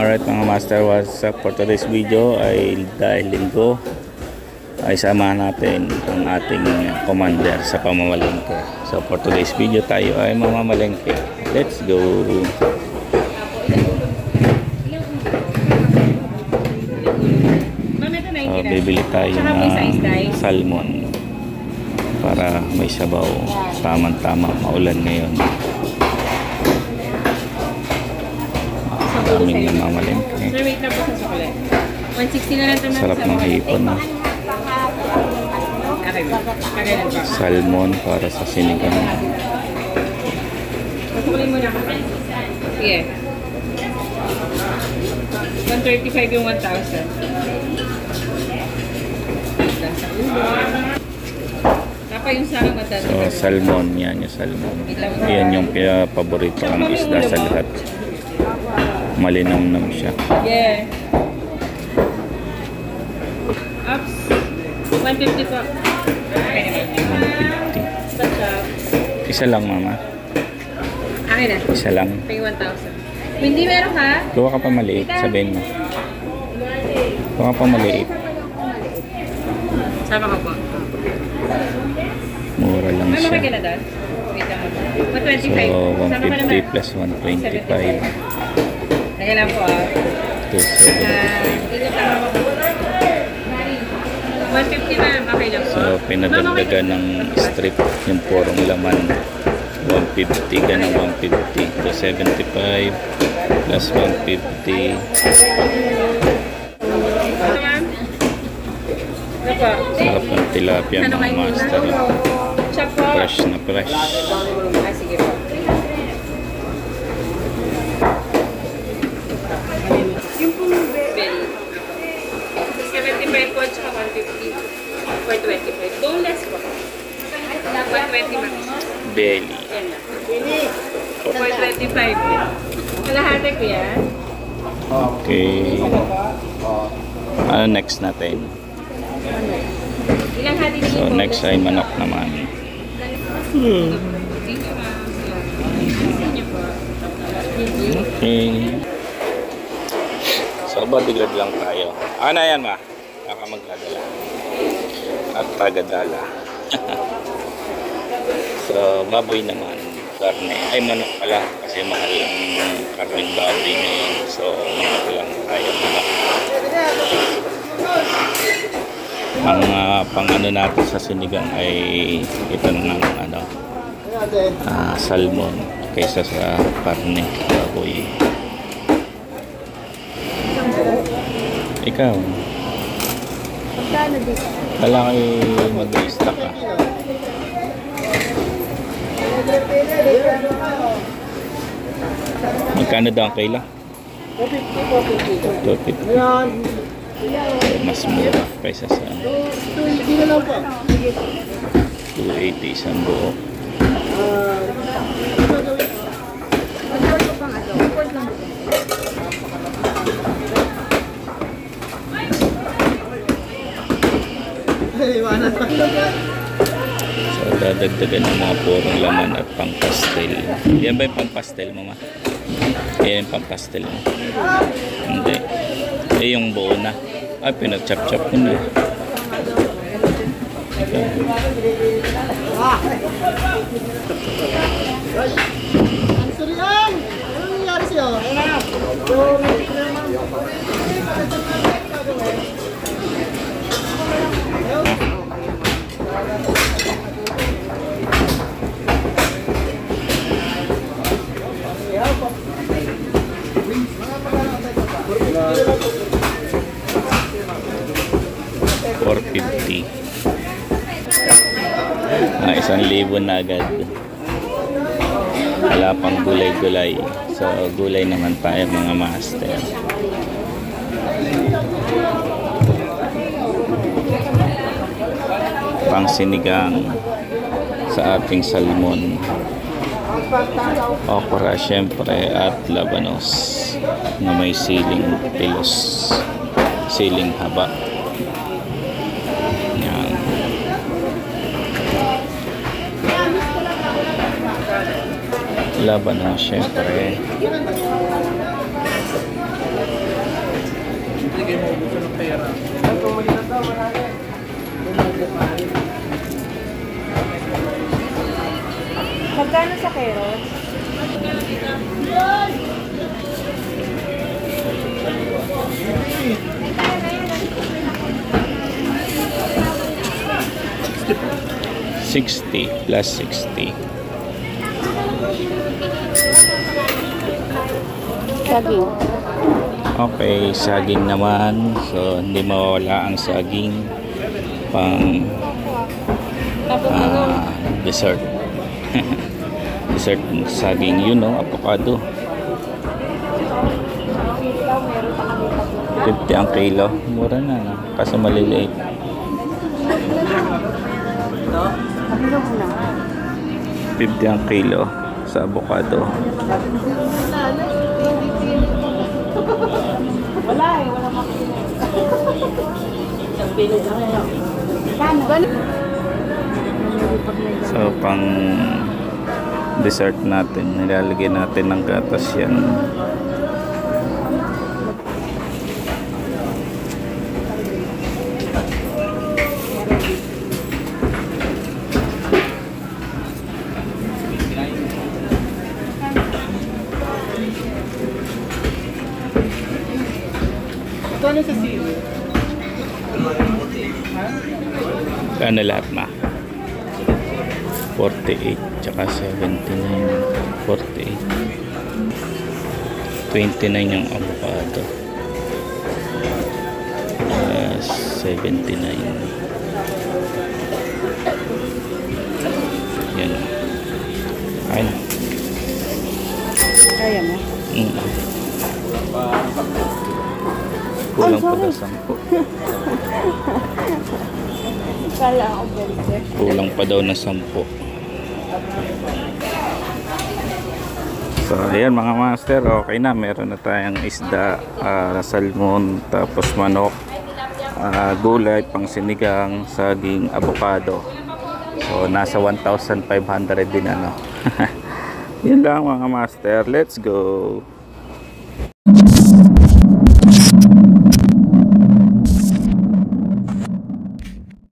Alright mga master, what's up? For today's video ay dahil linggo ay samahan natin ang ating commander sa pamamalengke. So for today's video tayo ay mamamalengke. Let's go! Bibili tayo ng salmon para may sabaw. Tamang-tama, maulan ngayon. Daming namamalengke. Sir, wait lang po sa chocolate. 160 na lang ito. Sarap ng hipon, no? Salmon para sa sinigang. Patuloy mo na ako. Sige. 135 yung 1,000. Tapa yung sarang matanda. So, salmon. Yan yung salmon. Yan yung paborito ang isda sa lahat. Malinamnam siya. Yeah. Ups. 150 po. Okay naman. 150. Isa lang, mama. Akin na. Isa lang. Pay 1,000. Hindi meron ka? Gawa ka pa maliit. Sabihin mo. Gawa ka pa maliit. Sama ka po. Mura lang May siya. makikita na doon? Wait lang. 125. So, Sama ka 150 naman. plus 125. Lagyan lang po ah. 275. Dito tama po. 150 ma'am. Okay lang po. So, pinadagdagan ng strip yung purong laman. 150 ka ng 150. 275 plus 150. Ito ma'am. Ito po. Sarap ng tilapia mga master. Chop po. Fresh na fresh. Ah, sige po. Yung pong belly. 75 po, tsaka 150 for 25. Boneless po. 120 ma'am. Belly. Yan na. For 25. Kalahati ko yan. Okay. Ano next natin? Ilang hati din So, next ay manok naman. Thank you ma'am. Thank you po. Okay. So, bodyguard lang tayo. Ano yan, ma? Baka magdadala. At tagadala. So, baboy naman. Karne. Ay, manok pala. Kasi mahal ang karne baboy ngayon. So, manok lang tayo. Manok. Ang pang ano natin sa sinigang ay ito ng salmon kaysa sa karne baboy. Ikaw? Magkano dito? Kailangan mag-i-stock ka. Magkano daw ang kaila? 250. Mas mura kaysa sa 280 isang buo. So dadagdagan ng mga purong laman at pang-pastel. Yan ba yung pang-pastel mo, ma? Yan yung pang-pastel mo? Hindi. Yung buo na. Ay, pinag-chop-chop ko na. Okay. Surian! Ano nangyari sa'yo? $450. 1,000 na agad. Wala pang gulay-gulay. So, gulay naman tayo mga master. Pang sinigang sa ating salmon. Okra syempre at labanos na may siling tilos, siling haba. Yan. Labanos syempre. Hindi mo gusto ng pera. Magkano sa carrots? $60 plus $60. Saging. Okay, saging naman. So, hindi mawala ang saging pang dessert. Dessert saging yun, no? Avocado. 50 ang kilo. Mura na, no? Kasi maliliit. Ano na? 50 ang kilo sa avocado. Wala eh, wala makikita. Isang pilo lang yan. Kano? So, pang dessert natin, nilalagay natin ng gatas yan. Kano sa sili? Kano lahat ma? 48 tsaka 79. 48. 29 yung avocado. 79. Yan. Ayun. Kaya mo? Kulang pa daw 10. Kala ako balik. Kulang pa daw na 10. So, ayan mga master, okay na. Meron na tayong isda, salmon, tapos manok, gulay, pang sinigang, saging, avocado. So, nasa 1,500 din ano. Yun lang mga master. Let's go!